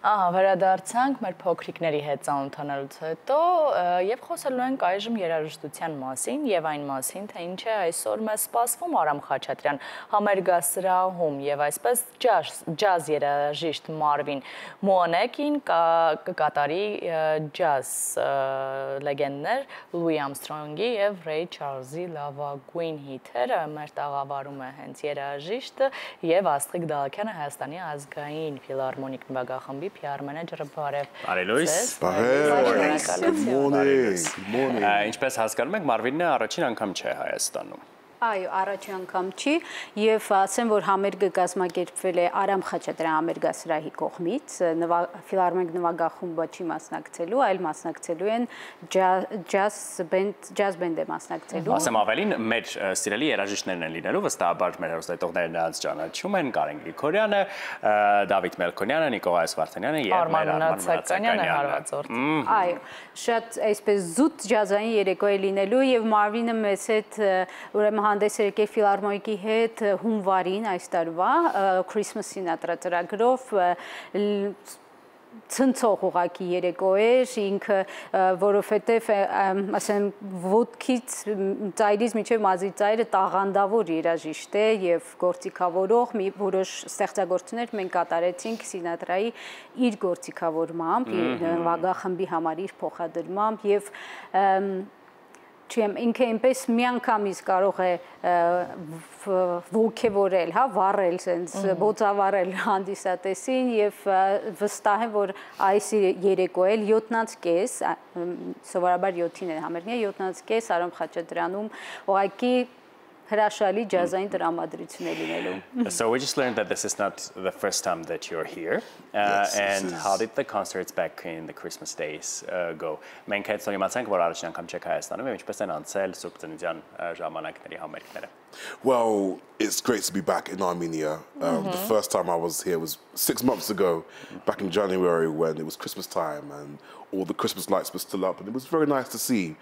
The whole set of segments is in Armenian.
Վերադարձանք մեր փոքրիկների հետ ծանոթանալուց հետո եւ խոսելու ենք այժմ երաժշտության մասին եւ այն մասին, թե ինչ է այսօր մեզ սպասվում Արամ Խաչատրյան համերգասրահում եւ այսպես ջազ երաժիշտ Մարվին Մուոնեկին կկատարի ջազ լեգենդներ Լուի Armstrong-ի եւ Ռեյ Չարլզի լավագույն հիթերը մեր տաղավարում է հենց երաժիշտը եւ Աստղիկ Դալլաքյանը Հայաստանի ազգային ֆիլհարմոնիկ նվագախմբի PR մենեջերը բարև։ Արելույս։ Բարև։ Ինչպես հասկանում եք, Մարվինը առաջին անգամ չէ Հայաստանում։ Այո, առաջին անգամ չի եւ ասեմ, որ համերգը կազմակերպվել է Արամ Խաչատրյան համերգասրահի կողմից, ֆիլհարմոնիկ նվագախումբը չի մասնակցելու, այլ մասնակցելու են ջազ բենդ է մասնակցելու։ Ասեմ ավելին, մեր սիրելի երաժիշտներն են լինելու, վստահաբար մեր հեռուստատողները նրանց ճանաչում են, Կարեն Գրիգորյանը, Դավիթ Մելքոնյանը, Նիկողայ Սվարդանյանը եւ մեր Արման Ցականյանը հարվածորդ։ Այո, շատ այսպես զուտ ջազային երեկո է լինելու եւ Մարվինը մեզ հետ ուրեմն հանդես եկել ֆիլհարմոնիկի հետ հունվարին այս տարվա Christmas-ին տրածրագրով ցնցող ուղակի երեկո էր ինքը որովհետև ասեմ ոդքից ծայրից մինչև մազի ծայրը տաղանդավոր երաժիշտ է եւ գործիքավորող մի որոշ ստեղծագործություններ մենք կատարեցինք Սինատրայի իր գործիքավորմամբ նվագախմբի համար իր փոխադրմամբ եւ Չեմ ինքը այնպես միանգամից կարող է ոգևորել, հա, վառել, sense բոցավառել հանդիսատեսին եւ վստահ եմ, որ այս երեկո էլ 7:30 սովորաբար 7-ին է համերգը 7:30 Արամ Խաչատրյանում ուղղակի հրաշալի ջազային տրամադրություն է լինելու. So we just learned that this is not the first time that you're here. And how did the concerts back in the Christmas days go? Մենք հետ իմացանք, որ առաջին անգամ չեք Հայաստանում, եւ ինչպես են անցել Սուրբ Ծննդյան ժամանակների համերգները. Well, it's great to be back in Armenia. The first time I was here was 6 months ago, back in January when it was Christmas time and all the Christmas lights were still up and it was very nice to see.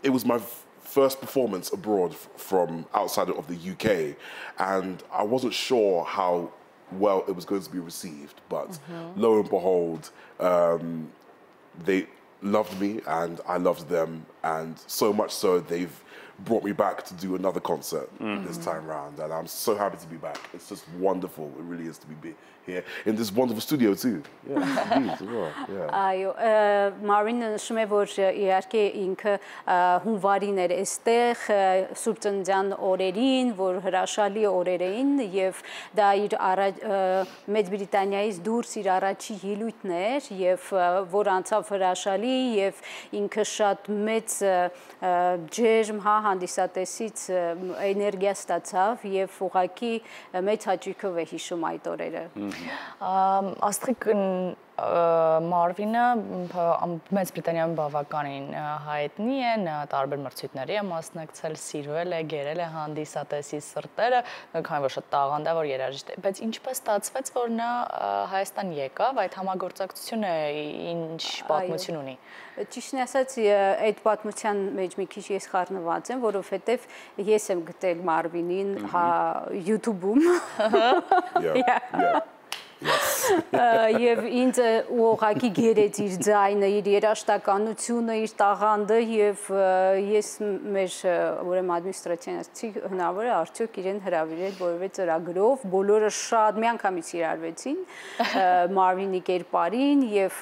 It was my first performance abroad from outside of the UK and I wasn't sure how well it was going to be received, but lo and behold, they loved me and I loved them, and so much so they've brought me back to do another concert this time round, and I'm so happy to be back. It's just wonderful. It really is to be here in this wonderful studio too. Yeah, indeed, as well. Yeah. Այո, Մարվինը նշում է, որ իհարկե ինքը հունվարին էր այստեղ Սուրբ Ծննդյան օրերին, որ հրաշալի օրեր էին եւ դա իր Մեծ Բրիտանիայից դուրս իր առաջի ելույթն էր եւ որ անցավ հրաշալի եւ ինքը շատ մեծ ջերմ հա հանդիսատեսից էներգիա ստացավ եւ ուղղակի մեծ հաճույքով է հիշում այդ օրերը։ Աստղիկ Մարվինը Մեծ Բրիտանիայում բավականին հայտնի է, տարբեր մրցույթների է մասնակցել, սիրվել է, գերել է հանդիսատեսի սրտերը, քանի որ շատ տաղանդավոր երաժիշտ է, բայց ինչպես ստացվեց, որ նա Հայաստան եկավ, այդ համագործակցությունը ինչ պատմություն ունի։ Ճիշտն ասած, այդ պատմության մեջ մի քիչ ես խառնված եմ, որովհետև ես եմ գտել Մարվինին YouTube-ում։ Եվ ինձ ուղղակի գերեց իր ձայնը, իր երաժշտականությունը, իր տաղանդը եւ ես մեր ուրեմն ադմինիստրացիան ասացի հնարավոր է արդյոք իրեն հրավիրել որևէ ծրագրով, բոլորը շատ միանգամից իրարվեցին Մարվինի կերպարին եւ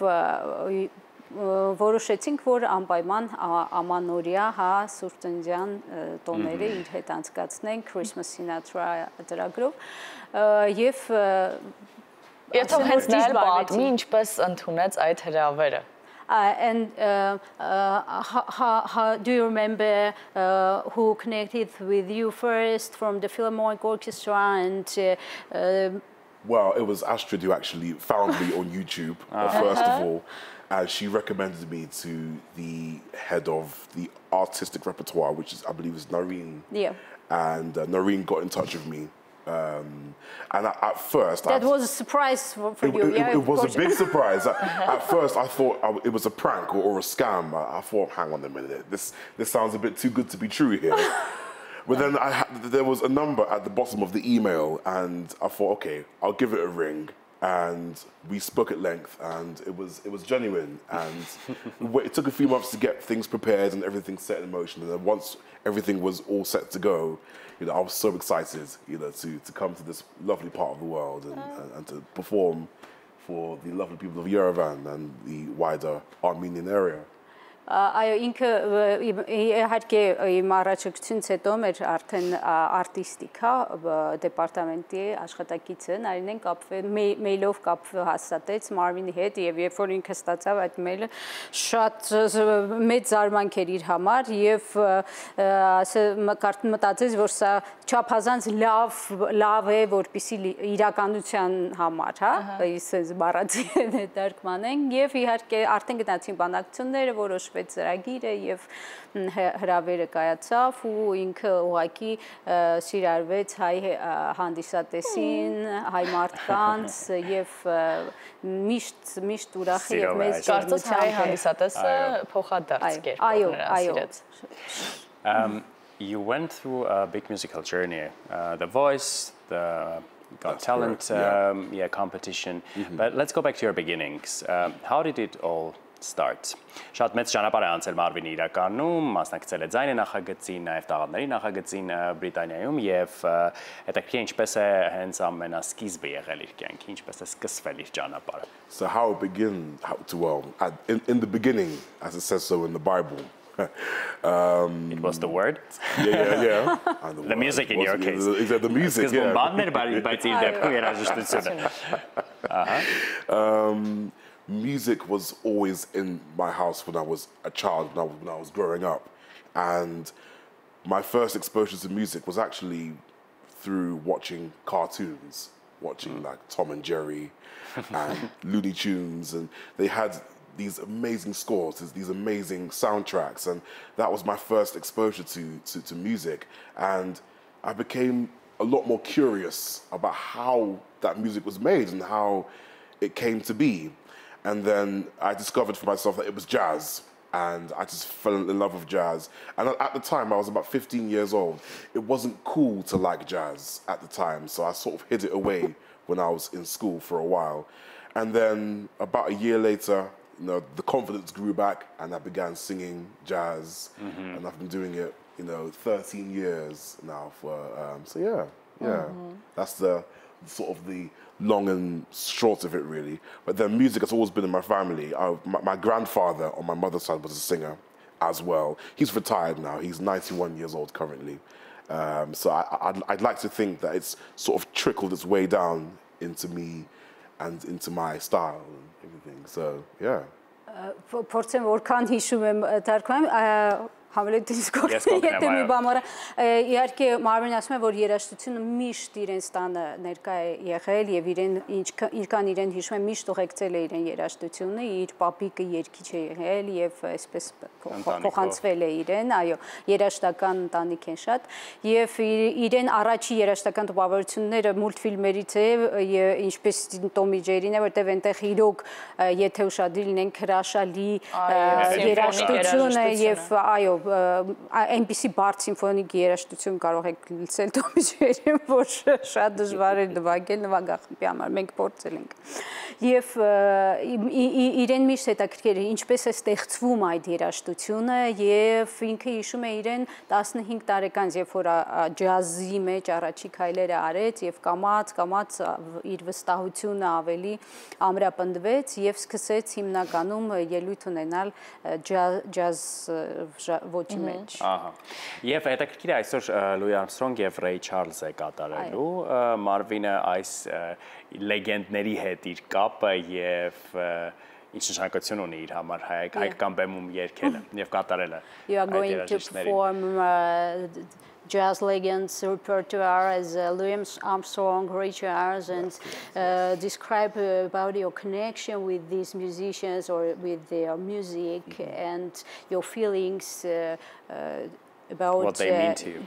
որոշեցինք, որ անպայման ամանորյա հա Սուրբ Ծննդյան տոները իր հետ անցկացնենք Christmas-ին ծրագրով եւ Եվ թող հենց նա էլ պատմի ինչպես ընդունեց այդ հրավերը։ And do you remember who connected with you first from the Philharmonic Orchestra and Well, it was Astrid who actually found me on YouTube, first of all, and she recommended me to the head of the artistic repertoire, which is, I believe, is Noreen. Yeah. And Noreen got in touch with me. And at first... That was a surprise for you. It was a big surprise. At first, I thought it was a prank or a scam. I thought, hang on a minute, this sounds a bit too good to be true here. But then there was a number at the bottom of the email, and I thought, okay, I'll give it a ring. and we spoke at length, and it was genuine. And it took a few months to get things prepared and everything set in motion. And then once everything was all set to go, I was so excited, to come to this lovely part of the world and to perform for the lovely people of Yerevan and the wider Armenian area. Այո, ինքը իհարկե իմ առաջարկությունից հետո մեր արդեն արտիստիկ դեպարտամենտի աշխատակիցը Նարինեն մեյլով հաստատեց Մարվինի հետ եւ երբ որ ինքը ստացավ այդ մեյլը շատ մեծ զարմանք էր իր համար եւ մտածեց որ սա չափազանց լավ է որպեսի իրականության համար, այսպես բառացի դերկմանեն եւ իհարկե արդեն գնացին բանակցությունները որոշ ծրագիրը եւ հրավերը կայացավ ու ինքը ուղղակի սիրարվեց հայ հանդիսատեսին, հայ մարդկանց եւ միշտ ուրախ եւ մեծ կարծես հայ հանդիսատեսը փոխադարձ կերպով սիրեց. You went through a big musical journey, The Voice, the Got Talent competition, but let's go back to your beginnings. How did it all start? Շատ մեծ ճանապարհ է անցել Մարվինի իրականում, մասնակցել է ձայնի նախագծին, նաև տաղանդների նախագծին Բրիտանիայում եւ հետաքրքիր ինչպես է հենց ամենասկիզբը եղել իր կյանքի, ինչպես է սկսվել իր ճանապարհը. So how it began, in the beginning, as it says so in the Bible. It was the word? Yeah. The music in your case. The music, yeah. Music was always in my house when I was a child, when I was growing up. And my first exposure to music was actually through watching cartoons, watching like Tom and Jerry and Looney Tunes. And they had these amazing scores, these amazing soundtracks. And that was my first exposure to music. And I became a lot more curious about how that music was made and how it came to be. And then I discovered for myself that it was jazz, and I just fell in love with jazz. And at the time, I was about 15 years old. It wasn't cool to like jazz at the time, so I sort of hid it away when I was in school for a while. And then about a year later, the confidence grew back, and I began singing jazz, and I've been doing it, 13 years now. That's the sort of the long and short of it, really. But then music has always been in my family. My grandfather on my mother's side was a singer as well. He's retired now. He's 91 years old currently. So I'd like to think that it's sort of trickled its way down into me and into my style and everything. So, yeah. Փորձեմ որքան հիշում եմ թարգմանեմ Համլետից կողմը մի բամորա իհարկե Մարվին ասում է որ երաժշտությունը միշտ իրենց տանը ներկա է եղել եւ իրեն հիշում է միշտ ուղեկցել է իրեն երաժշտությունը իր պապիկը երգիչ է եղել եւ այսպես փոխանցվել է իրեն այո երաժշտական ընտանիք են շատ եւ իրեն առաջի երաժշտական տպավորությունները մուլտֆիլմերից է ինչպես Տոմի Ջերին է որտեւ այնտեղ իրոք եթե ուշադրի լինենք հրաշալի երաժշտություն է եւ այո այնպիսի բարդ սիմֆոնիկ երաժշտություն կարող եք լսել Տոմիջերին, որ շատ դժվար է նվագել նվագախմբի համար, մենք փորձել ենք։ Եվ իրեն միշտ հետաքրքիր է ինչպես է ստեղծվում այդ երաժշտությունը եւ ինքը հիշում է իրեն 15 տարեկանից, երբ որ ջազի մեջ առաջի քայլերը արեց եւ կամաց իր վստահությունը ավելի ամրապնդվեց եւ սկսեց հիմնականում ելույթ ունենալ ջազ ոճի մեջ։ Ահա։ Եվ հետաքրքիր է այսօր Լուի Արմստրոնգ եւ Ռեյ Չարլզը կատարելու Մարվինը այս լեգենդների հետ իր կապը եւ ինչ նշանակություն ունի իր համար հայկական բեմում երգելը եւ կատարելը։ You are going to perform jazz legends repertoire as Louis Armstrong, Ray Charles, and describe about your connection with these musicians or with their music and your feelings about what they mean to you.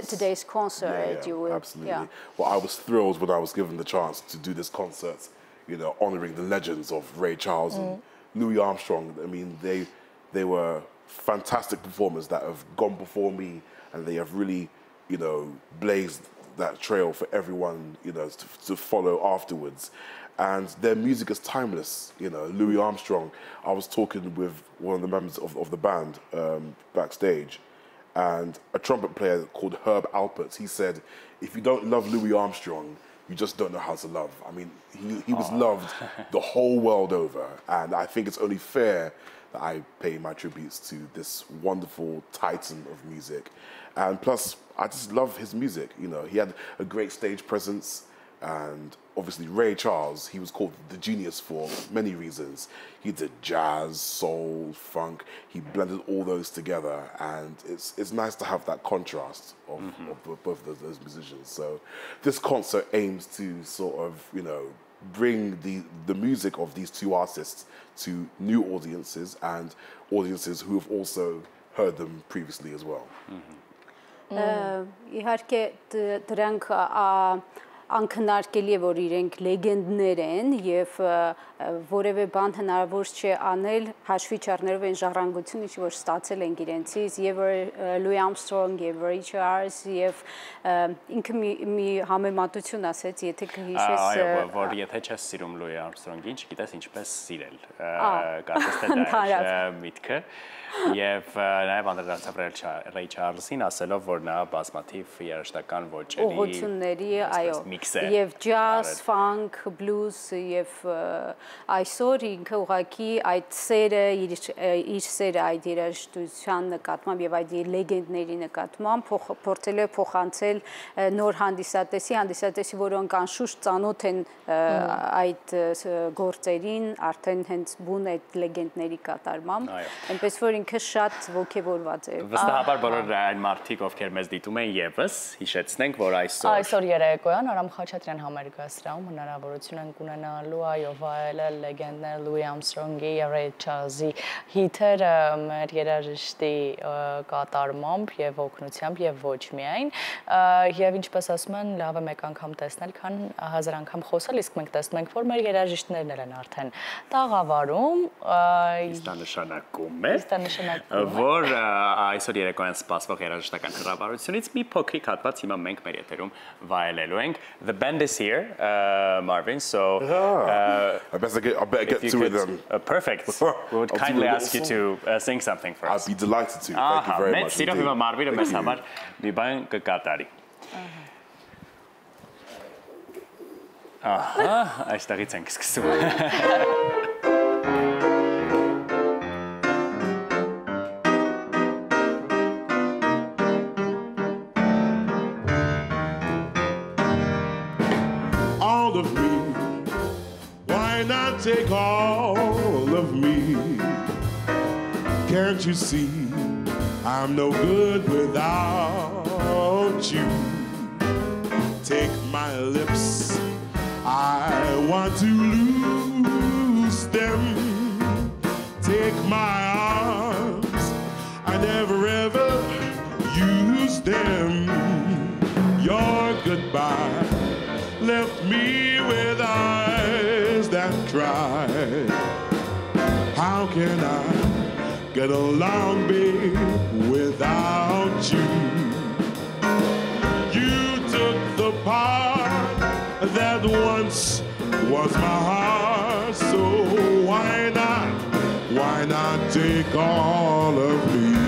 Today's concert. Yeah, absolutely. Yeah. Well, I was thrilled when I was given the chance to do this concert, honoring the legends of Ray Charles and Louis Armstrong. I mean, they were fantastic performers that have gone before me, and they have really, blazed that trail for everyone, to follow afterwards. and their music is timeless. You know, Louis Armstrong. I was talking with one of the members of the band backstage, and a trumpet player called Herb Alpert. He said, "If you don't love Louis Armstrong, you just don't know how to love." I mean, he was loved the whole world over, and I think it's only fair that I pay my tributes to this wonderful titan of music. And plus, I just love his music. You know, he had a great stage presence, and obviously Ray Charles, he was called the genius for many reasons. He did jazz, soul, funk. He blended all those together, and it's nice to have that contrast of both of those musicians. So this concert aims to sort of, you know, bring the music of these two artists to new audiences and audiences who have also heard them previously as well. Իհարկե դրանք անքննարկելի է, որ իրենք լեգենդներ են եւ որևէ բան հնարավոր չէ անել հաշվի չառնելով այն ժառանգությունը, որ ստացել են իրենցից եւ Լուի Արմսթրոնգ եւ Ռեյ Չարլզ եւ ինքը մի համեմատություն ասեց, եթե կհիշես, այո, որ եթե չես սիրում Լուի Արմսթրոնգին, չգիտես ինչպես սիրել, կարծես թե դա է միտքը։ Եվ նաև անդրադարձավ Ռեյ Չարլզին, ասելով, որ նա բազմաթիվ երաժշտական ոճերի ուղղությունների, այո, եւ ջազ, ֆանք, բլյուզ եւ այսօր ինքը ուղղակի այդ սերը, իր սերը այդ երաժշտության նկատմամբ եւ այդ լեգենդների նկատմամբ փորձել է փոխանցել նոր հանդիսատեսի, որոնք անշուշտ ծանոթ են այդ գործերին, արդեն հենց բուն այդ լեգենդների կատարմամբ, այնպես որ ինքը շատ ոգևորված է։ Վստահաբար բոլոր այն մարդիկ, ովքեր մեզ դիտում են եւս, հիշեցնենք, որ այսօր երեկոյան Արամ Խաչատրյան համերգասրահում հնարավորություն ենք ունենալու այո վայելել լեգենդներ Լուի Արմսթրոնգի եւ Ռեյ Չարլզի հիթերը մեր երաժշտի կատարմամբ եւ օգնությամբ եւ ոչ միայն եւ ինչպես ասում են լավ է մեկ անգամ տեսնել, քան հազար անգամ խոսել, իսկ մենք տեսնում ենք, որ մեր երաժիշտներն են արդեն տաղավարում, Իստա նշանակում է որ այսօր երեկոյան սպասվող երաժշտական հրավառությունից մի փոքրիկ հատված հիմա մենք մեր եթերում վայելելու ենք. The band is here, Marvin, so I better get to it then. Perfect. We would kindly ask you to sing something for us. I'd be delighted to. Thank you very much. Մեծ սիրով հիմա Մարվինը մեզ համար մի բան կկատարի։ Ահա, այստեղից ենք սկսում։ Take all of me. Can't you see I'm no good without you? Take my lips, I want to lose them. Take my arms, I never ever use them. Your goodbye left me with eyes that cry. How can I get along, babe, without you? You took the part that once was my heart, so why not take all of me?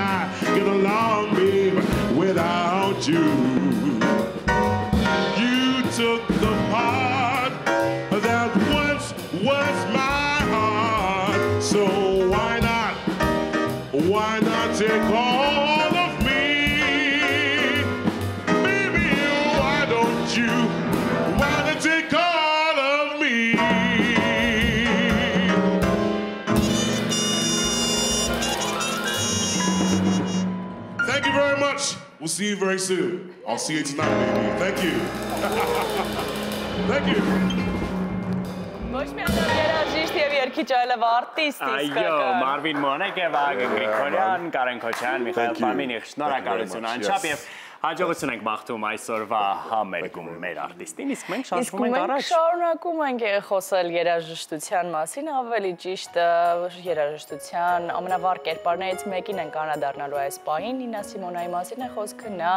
I get along, babe, without you. You took the part that once was my heart, so why not take all of me? Baby, why don't you wanna take all of me? Thank you very much. We'll see you very soon. I'll see you tonight, baby. Thank you. Thank you. Ոչ միայն երաժիշտ եւ երգիչ, այլև արտիստ իսկական։ Այո, Մարվին Մուոնեկե, Վագն Գրիգորյան, Կարեն Քոչյան, Միխայել Պարմինի, շնորհակալություն անչափ եւ հաջողություն ենք մաղթում այսօրվա համերգում մեր արտիստին, իսկ մենք շարժվում ենք առաջ։ Մենք շարունակում ենք խոսել երաժշտության մասին, ավելի ճիշտ երաժշտության ամենավառ կերպարներից մեկին ենք անդրադառնալու այս պահին, Նինա Սիմոնայի մասին է խոսքը, նա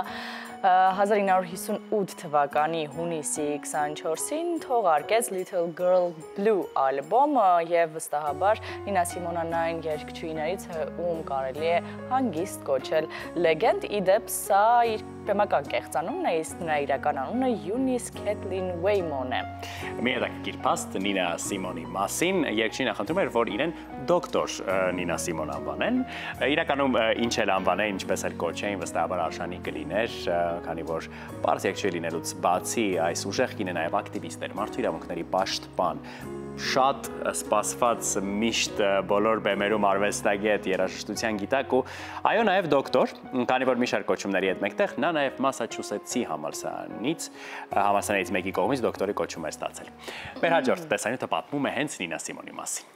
1958 թվականի հունիսի 24-ին թողարկեց Little Girl Blue ալբոմ եւ վստահաբար Նինա Սիմոնան այն երգչուհիներից է, ում կարելի է հանգիստ կոչել լեգենդ, իդեպ սա իր բեմական կեղծանունն է, իսկ նրա իրական անունը Eunice Kathleen Waymon է։ Մի հետաքրքիր փաստ Նինա Սիմոնի մասին, երգչին նախընտրում էր, որ իրեն դոկտոր Նինա Սիմոն անվանեն, իրականում ինչ էլ անվանեն, ինչպես էլ կոչեին, վստահաբար արժանի կլիներ, քանի որ պարզ երգչի լինելուց բացի այս ուժեղ կինը նաև ակտիվիստ էր, մարդու իրավունքների պաշտպան, շատ սպասված միշտ բոլոր բեմերում արվեստագետ, երաժշտության գիտակ ու այո նաև դոկտոր, քանի որ մի շարք կոչումների հետ մեկտեղ նա նաև Մասաչուսեթսի համալսարանից մեկի կողմից դոկտորի կոչում էր ստացել։ Մեր հաջորդ տեսանյութը պատմում է հենց Նինա Սիմոնի մասին։